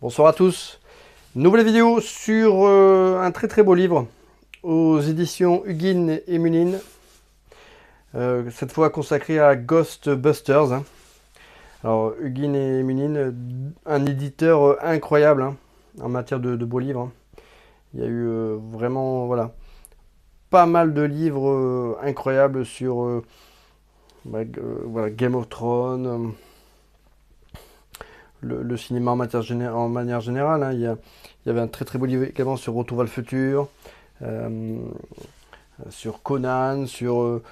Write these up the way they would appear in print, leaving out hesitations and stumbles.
Bonsoir à tous, nouvelle vidéo sur un très beau livre aux éditions Huguin et Munin, cette fois consacré à Ghostbusters. Alors Huguin et Munin, un éditeur incroyable en matière de beaux livres. Il y a eu vraiment pas mal de livres incroyables sur Game of Thrones, le cinéma en manière générale. Il y avait un très beau livre également sur Retour vers le futur, euh, sur Conan, sur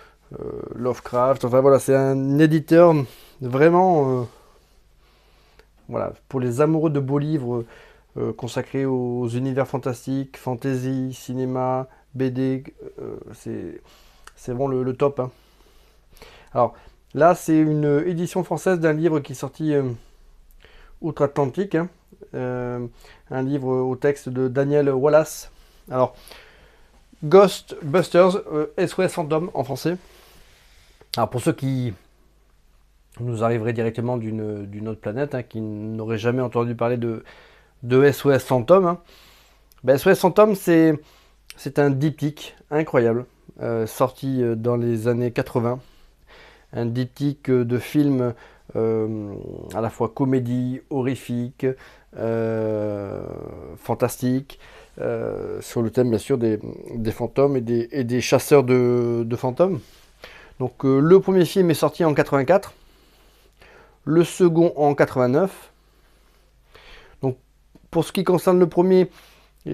Lovecraft. Enfin voilà, c'est un éditeur vraiment pour les amoureux de beaux livres consacrés aux univers fantastiques, fantasy, cinéma, BD. C'est vraiment le top. Alors là, c'est une édition française d'un livre qui est sorti outre-Atlantique. Un livre au texte de Daniel Wallace. Alors, Ghostbusters, SOS Fantôme en français. Alors pour ceux qui nous arriveraient directement d'une autre planète, qui n'auraient jamais entendu parler de SOS Fantôme, SOS Fantôme c'est un diptyque incroyable, sorti dans les années 80. Un diptyque de films à la fois comédie, horrifique, fantastique, sur le thème bien sûr des fantômes et des chasseurs de fantômes. Donc le premier film est sorti en 84, le second en 89. Donc pour ce qui concerne le premier,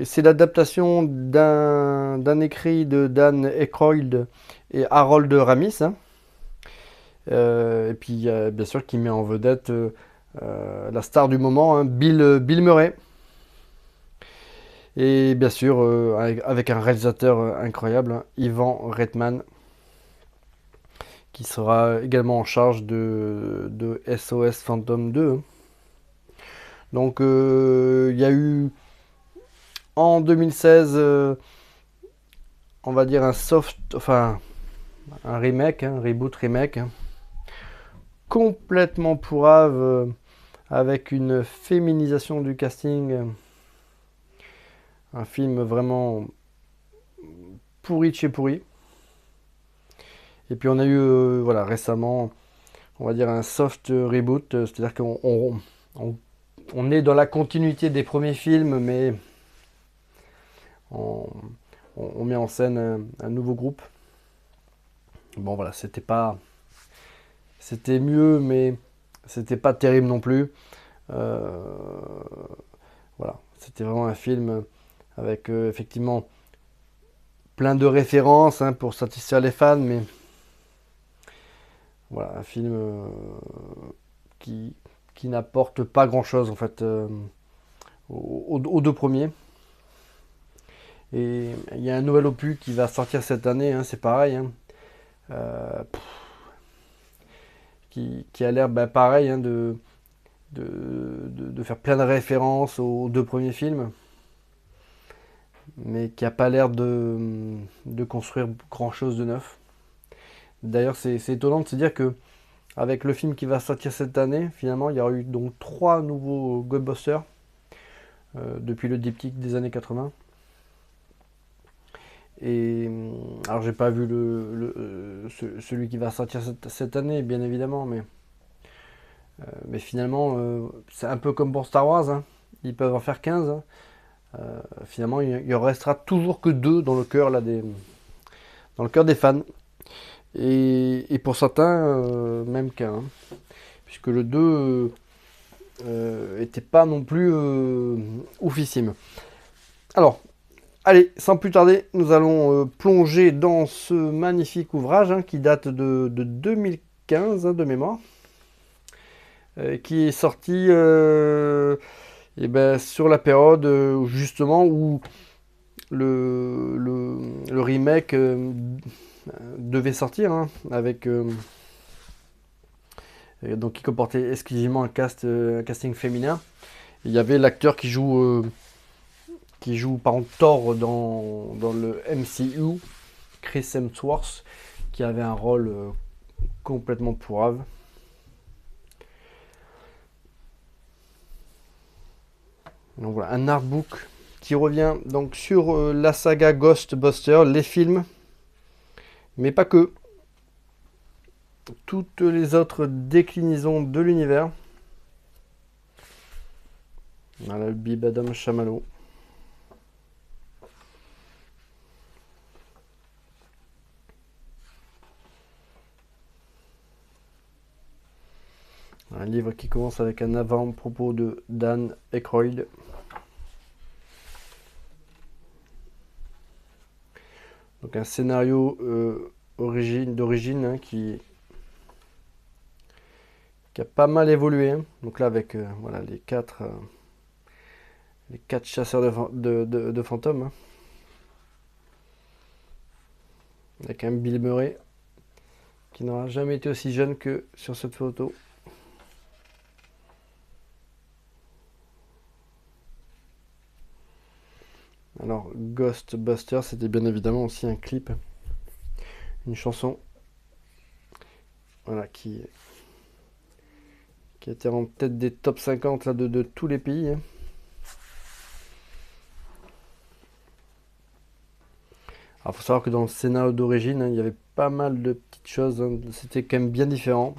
c'est l'adaptation d'un écrit de Dan Aykroyd et Harold Ramis. Et puis bien sûr qui met en vedette la star du moment, Bill Murray. Et bien sûr avec un réalisateur incroyable, Ivan Reitman, qui sera également en charge de SOS Phantom 2. Donc il y a eu en 2016, on va dire un remake, un reboot remake, complètement pourrave, avec une féminisation du casting, un film vraiment pourri de chez pourri. Et puis on a eu récemment, on va dire un soft reboot, c'est-à-dire qu'on est dans la continuité des premiers films, mais on, on met en scène un nouveau groupe. Bon voilà, c'était mieux, mais c'était pas terrible non plus. Euh, voilà, c'était vraiment un film avec effectivement plein de références pour satisfaire les fans, mais voilà, un film qui, qui n'apporte pas grand-chose en fait aux deux premiers. Et il y a un nouvel opus qui va sortir cette année, c'est pareil, euh, qui a l'air pareil, de faire plein de références aux deux premiers films, mais qui n'a pas l'air de construire grand-chose de neuf. D'ailleurs, c'est étonnant de se dire que avec le film qui va sortir cette année, finalement, il y aura eu donc 3 nouveaux Ghostbusters depuis le diptyque des années 80. Et alors, j'ai pas vu celui qui va sortir cette année, bien évidemment, mais finalement, c'est un peu comme pour Star Wars. Ils peuvent en faire 15. Finalement, il en restera toujours que 2 dans le cœur dans le cœur des fans. Et pour certains, même qu'un. Puisque le 2 était pas non plus oufissime. Alors, allez, sans plus tarder, nous allons plonger dans ce magnifique ouvrage qui date de 2015 de mémoire, qui est sorti sur la période justement où le remake devait sortir, avec donc qui comportait exclusivement un casting féminin. Il y avait l'acteur qui joue par exemple Thor dans le MCU, Chris Hemsworth, qui avait un rôle complètement pourrave. Donc voilà, un artbook qui revient donc sur la saga Ghostbusters, les films, mais pas que. Toutes les autres déclinaisons de l'univers. Voilà le Bibadam Chamallow. Un livre qui commence avec un avant-propos de Dan Aykroyd. Donc un scénario d'origine hein, qui a pas mal évolué. Hein. Donc là avec voilà, les quatre chasseurs de fantômes. Hein. Avec un Bill Murray qui n'aura jamais été aussi jeune que sur cette photo. Alors, Ghostbusters, c'était bien évidemment aussi un clip, une chanson, voilà, qui était en tête des top 50 là, de tous les pays. Hein. Alors, faut savoir que dans le scénario d'origine, hein, il y avait pas mal de petites choses, hein, c'était quand même bien différent.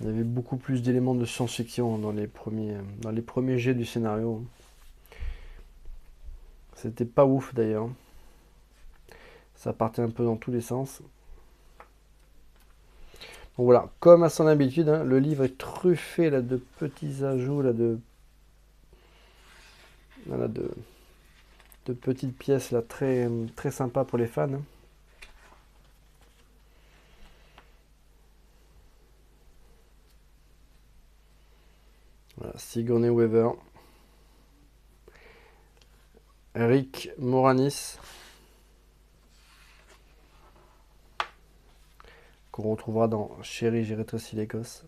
Il y avait beaucoup plus d'éléments de science-fiction dans les premiers jets du scénario. C'était pas ouf d'ailleurs. Ça partait un peu dans tous les sens. Donc voilà, comme à son habitude, hein, le livre est truffé là, de petits ajouts, là, voilà, de petites pièces là, très, très sympas pour les fans. Hein. Voilà, Sigourney Weaver. Rick Moranis. Qu'on retrouvera dans Chérie, j'ai rétréci l'Écosse.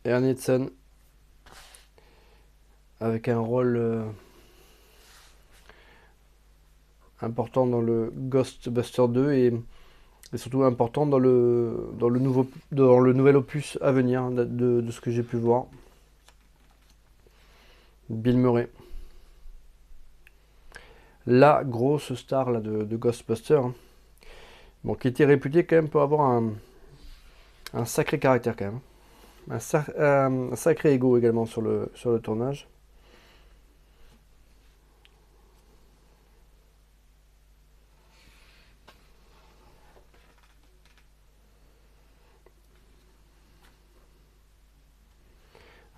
Ernie Hudson. Avec un rôle important dans le Ghostbusters 2 et surtout important dans le nouvel opus à venir hein, de ce que j'ai pu voir. Bill Murray. La grosse star là, de Ghostbusters. Hein. Bon, qui était réputé quand même pour avoir un sacré caractère quand même. Un sacré ego également sur le tournage.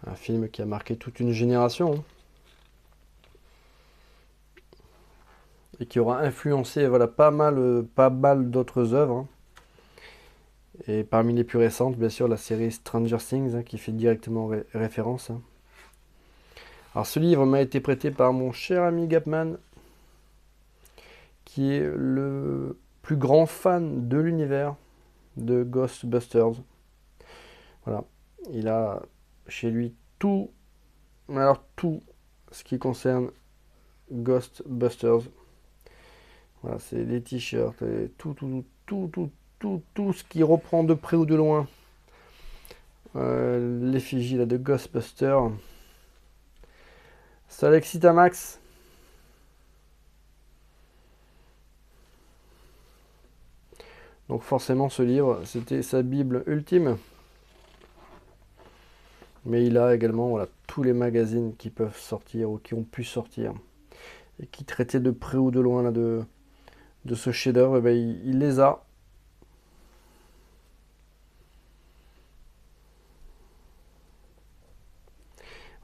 Un film qui a marqué toute une génération. Hein. Et qui aura influencé voilà, pas mal d'autres œuvres. Hein. Et parmi les plus récentes, bien sûr, la série Stranger Things, hein, qui fait directement référence. Hein. Alors ce livre m'a été prêté par mon cher ami Gapman, qui est le plus grand fan de l'univers de Ghostbusters. Voilà, il a chez lui tout ce qui concerne Ghostbusters. Voilà, c'est les t-shirts, tout ce qui reprend de près ou de loin l'effigie de Ghostbusters. Ça l'excite à max. Donc forcément ce livre, c'était sa Bible ultime. Mais il a également voilà, tous les magazines qui peuvent sortir ou qui ont pu sortir. Et qui traitaient de près ou de loin là, de ce chef-d'œuvre, ben, il les a.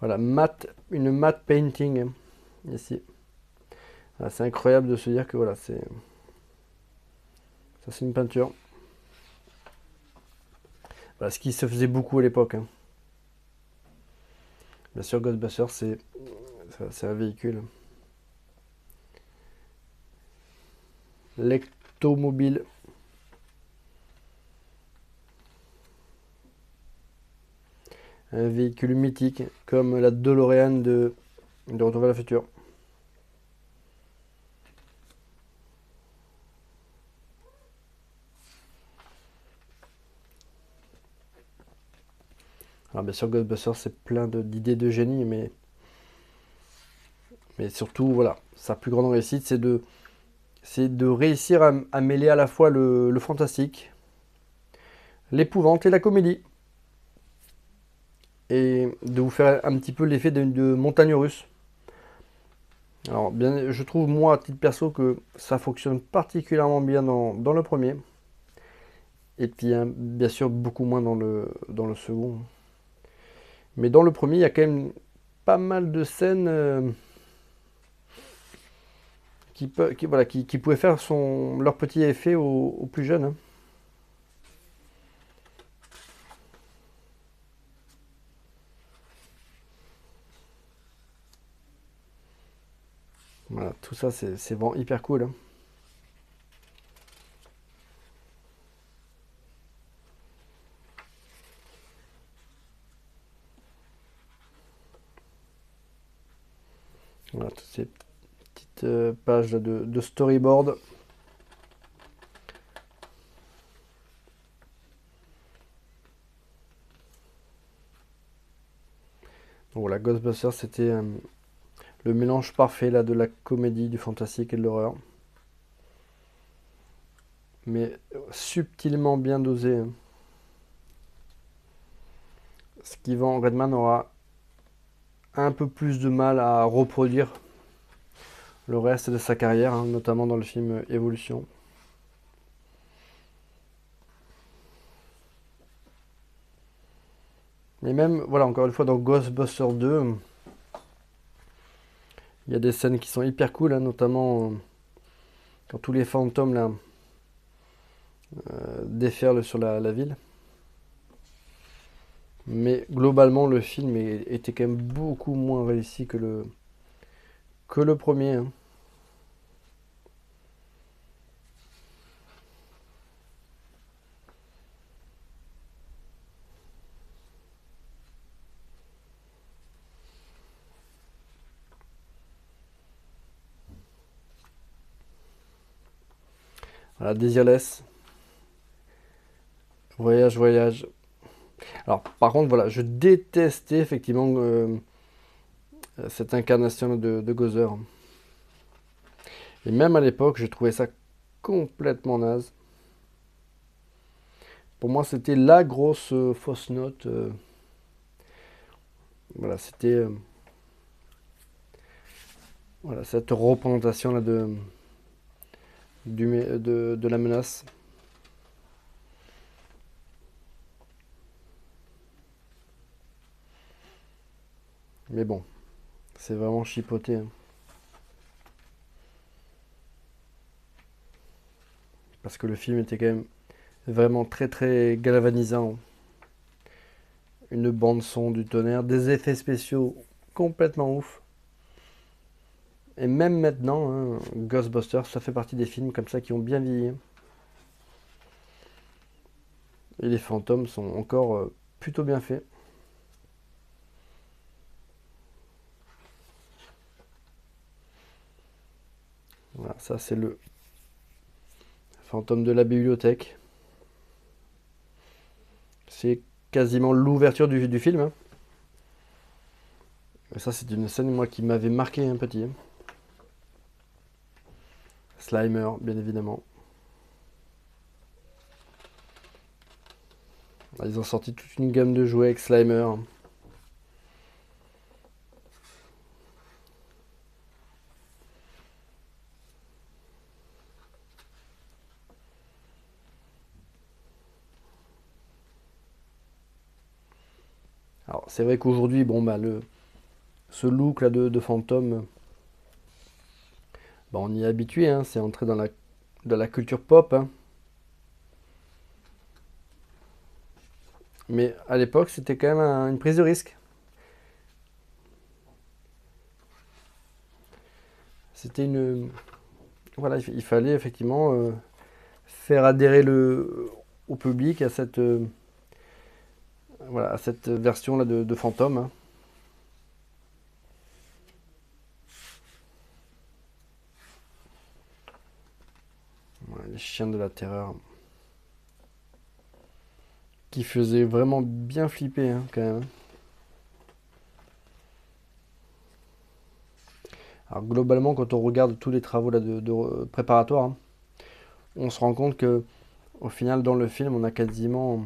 Voilà, une matte painting hein, ici. Voilà, c'est incroyable de se dire que voilà, ça c'est une peinture. Voilà, ce qui se faisait beaucoup à l'époque. Hein. Bien sûr, Ghostbusters, C'est un véhicule. L'Ectomobile. Un véhicule mythique, comme la DeLorean de Retour vers le futur. Alors bien sûr, Ghostbusters, c'est plein d'idées de génie, mais surtout, voilà, sa plus grande réussite, c'est de réussir à mêler à la fois le fantastique, l'épouvante et la comédie. Et de vous faire un petit peu l'effet de montagne russe. Alors, bien, je trouve, moi, à titre perso, que ça fonctionne particulièrement bien dans le premier. Et puis, hein, bien sûr, beaucoup moins dans le second. Mais dans le premier, il y a quand même pas mal de scènes voilà, qui pouvaient faire leur petit effet aux plus jeunes, hein. Voilà, tout ça, c'est vraiment hyper cool, hein. Voilà, toutes ces petites pages là de storyboard. Donc voilà, Ghostbusters, c'était le mélange parfait là, de la comédie, du fantastique et de l'horreur. Mais subtilement bien dosé, hein. Ce qui Ivan Redman aura un peu plus de mal à reproduire le reste de sa carrière, hein, notamment dans le film Evolution. Mais même, voilà, encore une fois, dans Ghostbusters 2, il y a des scènes qui sont hyper cool, hein, notamment quand tous les fantômes là, déferlent sur la ville. Mais globalement, le film était quand même beaucoup moins réussi que le premier, hein. Voilà, Desireless, Voyage, Voyage. Alors, par contre, voilà, je détestais effectivement cette incarnation de Gozer. Et même à l'époque, je trouvais ça complètement naze. Pour moi, c'était la grosse fausse note. Voilà, c'était voilà, cette représentation là de la menace. Mais bon, c'est vraiment chipoté, hein. Parce que le film était quand même vraiment très très galvanisant. Une bande son du tonnerre, des effets spéciaux complètement ouf. Et même maintenant, hein, Ghostbusters, ça fait partie des films comme ça qui ont bien vieilli. Et les fantômes sont encore plutôt bien faits. Voilà, ça c'est le fantôme de la bibliothèque. C'est quasiment l'ouverture du film, hein. Et ça c'est une scène moi qui m'avait marqué un petit, hein. Slimer, bien évidemment. Ils ont sorti toute une gamme de jouets avec Slimer. Alors c'est vrai qu'aujourd'hui, bon bah ce look là de fantôme, bah, on y est habitué, hein, c'est entré dans la culture pop, hein. Mais à l'époque, c'était quand même une prise de risque. C'était une... Voilà, il fallait effectivement faire adhérer au public à voilà, à cette version-là de Fantôme, hein. Voilà, les chiens de la terreur. Qui faisait vraiment bien flipper, hein, quand même. Alors globalement, quand on regarde tous les travaux là, préparatoires, hein, on se rend compte que au final, dans le film, on a quasiment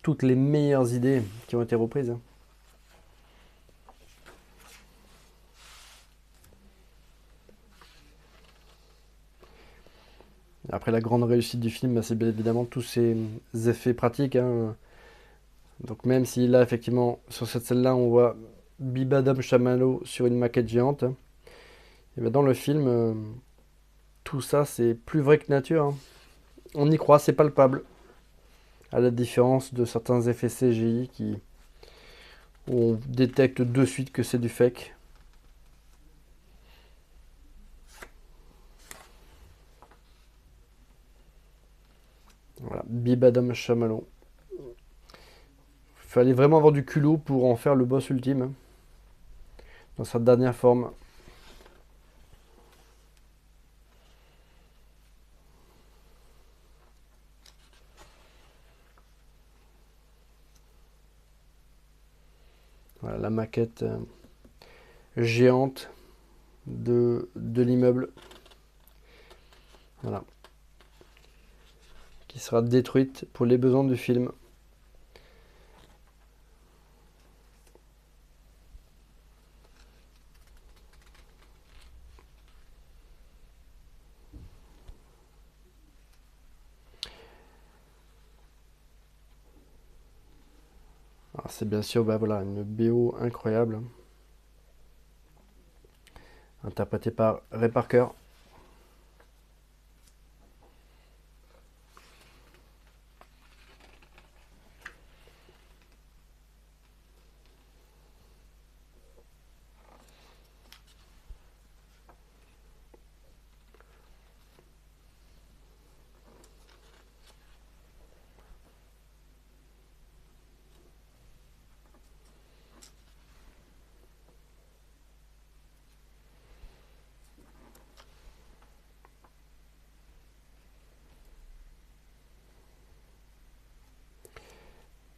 toutes les meilleures idées qui ont été reprises, hein. Après, la grande réussite du film, bah, c'est bien évidemment tous ces effets pratiques, hein. Donc même si là, effectivement, sur cette scène-là, on voit Bibadam Chamallow sur une maquette géante, hein, et ben dans le film, tout ça, c'est plus vrai que nature, hein. On y croit, c'est palpable. À la différence de certains effets CGI où on détecte de suite que c'est du fake. Voilà, Bibadam Chamallow. Fallait vraiment avoir du culot pour en faire le boss ultime, hein, dans sa dernière forme. Voilà, la maquette géante de l'immeuble. Voilà. Qui sera détruite pour les besoins du film. Alors c'est bien sûr bah, voilà, une BO incroyable, interprétée par Ray Parker.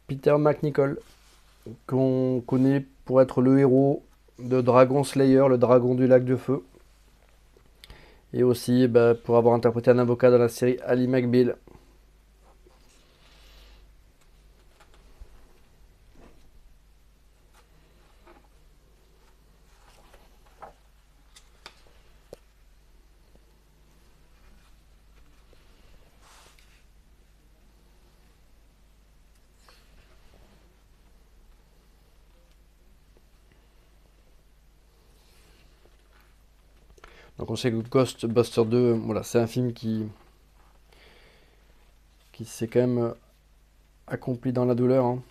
Peter McNichol, qu'on connaît pour être le héros de Dragon Slayer, le dragon du lac de feu. Et aussi bah, pour avoir interprété un avocat dans la série Ally McBeal. Donc on sait que Ghostbusters 2, voilà, c'est un film qui s'est quand même accompli dans la douleur, hein.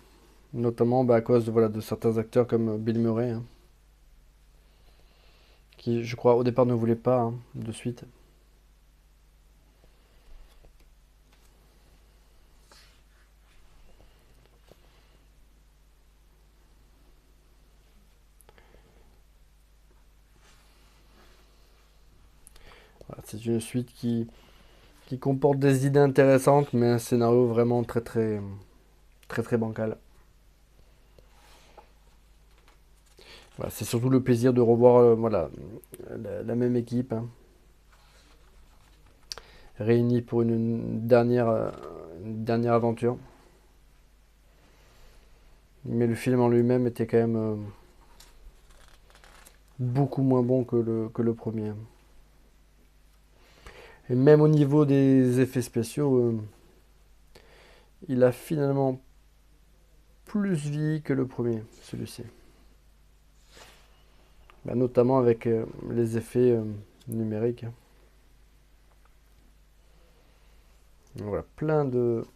Notamment bah, à cause voilà, de certains acteurs comme Bill Murray, hein, qui je crois au départ ne voulait pas, hein, de suite. Voilà, c'est une suite qui comporte des idées intéressantes, mais un scénario vraiment très bancal. Voilà, c'est surtout le plaisir de revoir voilà, la même équipe, hein, réunie pour une dernière aventure. Mais le film en lui-même était quand même beaucoup moins bon que le premier. Et même au niveau des effets spéciaux, il a finalement plus vieilli que le premier, celui-ci. Bah, notamment avec les effets numériques. Voilà, plein de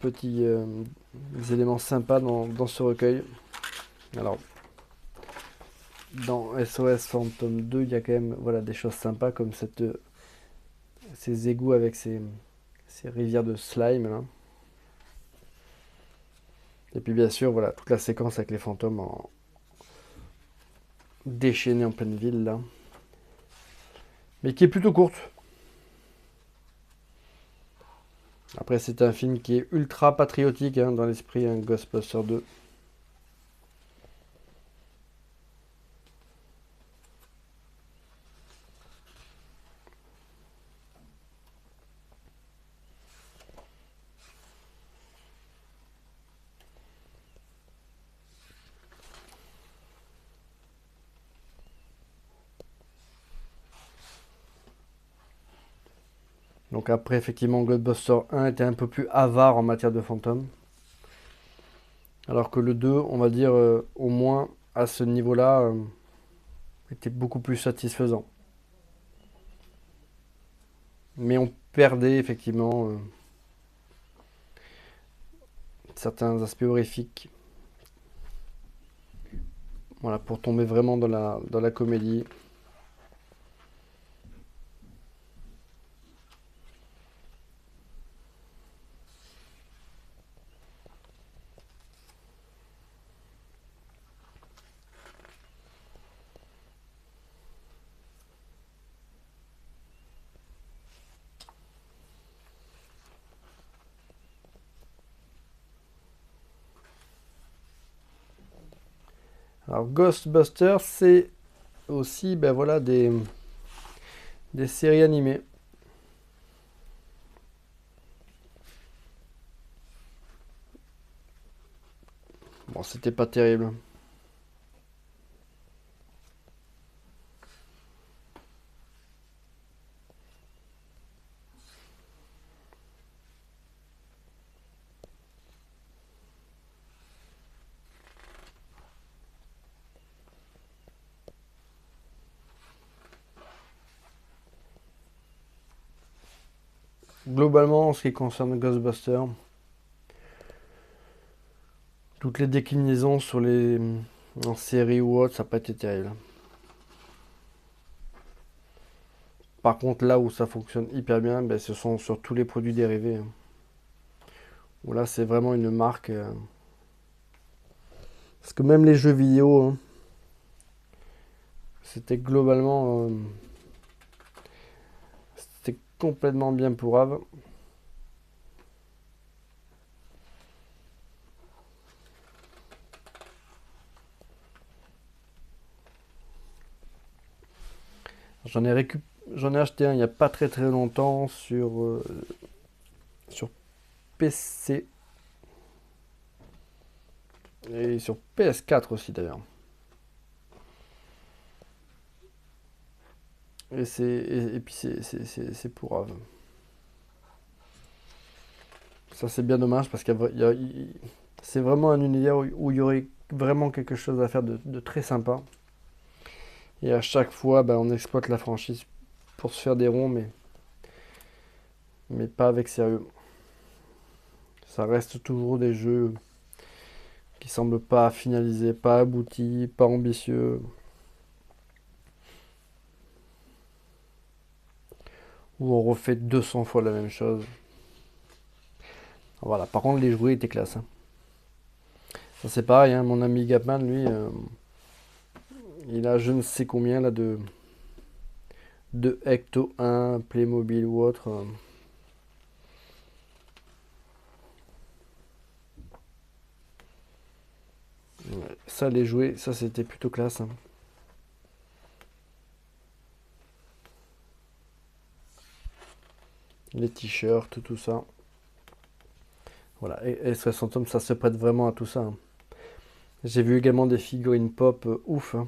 petits éléments sympas dans ce recueil. Alors, dans SOS Phantom 2, il y a quand même voilà, des choses sympas comme ces égouts avec ces rivières de slime là. Et puis bien sûr, voilà, toute la séquence avec les fantômes déchaînés en pleine ville là. Mais qui est plutôt courte. Après, c'est un film qui est ultra patriotique hein, dans l'esprit, hein, Ghostbusters 2. Donc après, effectivement, Ghostbusters 1 était un peu plus avare en matière de fantômes. Alors que le 2, on va dire, au moins à ce niveau-là, était beaucoup plus satisfaisant. Mais on perdait effectivement certains aspects horrifiques. Voilà, pour tomber vraiment dans la comédie. Alors Ghostbusters, c'est aussi ben voilà, des séries animées. Bon, c'était pas terrible. Globalement, en ce qui concerne Ghostbusters, toutes les déclinaisons sur les en série ou autre, ça n'a pas été terrible. Par contre, là où ça fonctionne hyper bien, ben, ce sont sur tous les produits dérivés, hein. Où là, c'est vraiment une marque. Parce que même les jeux vidéo, hein, c'était globalement. C'était complètement bien pour Ave. J'en ai J'en ai acheté un il n'y a pas très longtemps sur PC et sur PS4 aussi d'ailleurs. Et puis c'est pour Ave. Ça c'est bien dommage parce c'est vraiment un univers où il y aurait vraiment quelque chose à faire de très sympa. Et à chaque fois, bah, on exploite la franchise pour se faire des ronds, mais pas avec sérieux. Ça reste toujours des jeux qui semblent pas finalisés, pas aboutis, pas ambitieux. Où on refait 200 fois la même chose. Voilà, par contre, les jouets étaient classe, hein. Ça, c'est pareil, hein, mon ami Gapman, lui, il a je ne sais combien là de Ecto 1, Playmobil ou autre. Ouais, ça, les jouets, ça, c'était plutôt classe, hein. Les t-shirts, tout ça. Voilà, et 60 tomes, ça se prête vraiment à tout ça, hein. J'ai vu également des figurines pop ouf, hein.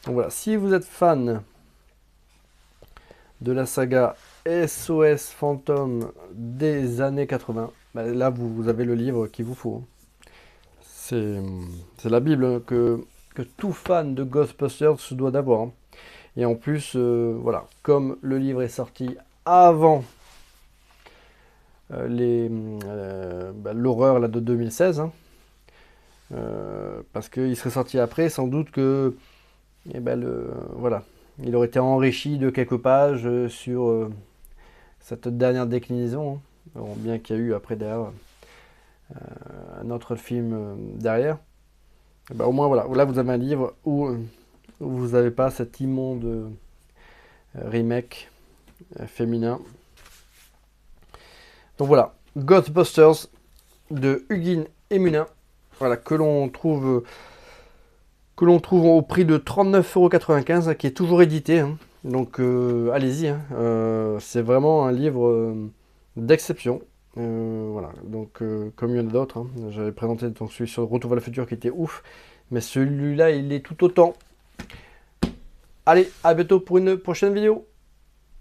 Donc voilà, si vous êtes fan de la saga SOS Phantom des années 80, bah là vous avez le livre qu'il vous faut, hein. C'est c'est la Bible, hein, que que tout fan de Ghostbusters se doit d'avoir. Hein. Et en plus, voilà, comme le livre est sorti avant l'horreur de 2016, hein, parce qu'il serait sorti après, sans doute que voilà, il aurait été enrichi de quelques pages sur cette dernière déclinaison, hein. Bon, bien qu'il y a eu après derrière un autre film derrière. Et ben, au moins voilà, là vous avez un livre où vous n'avez pas cet immonde remake féminin. Donc voilà, Ghostbusters de Hugin et Munin, voilà, que l'on trouve au prix de 39,95 €, qui est toujours édité. Hein. Donc allez-y, hein. C'est vraiment un livre d'exception. Voilà, donc comme il y en a d'autres, hein. J'avais présenté donc celui sur Retour vers le futur qui était ouf, mais celui-là il est tout autant. Allez, à bientôt pour une prochaine vidéo.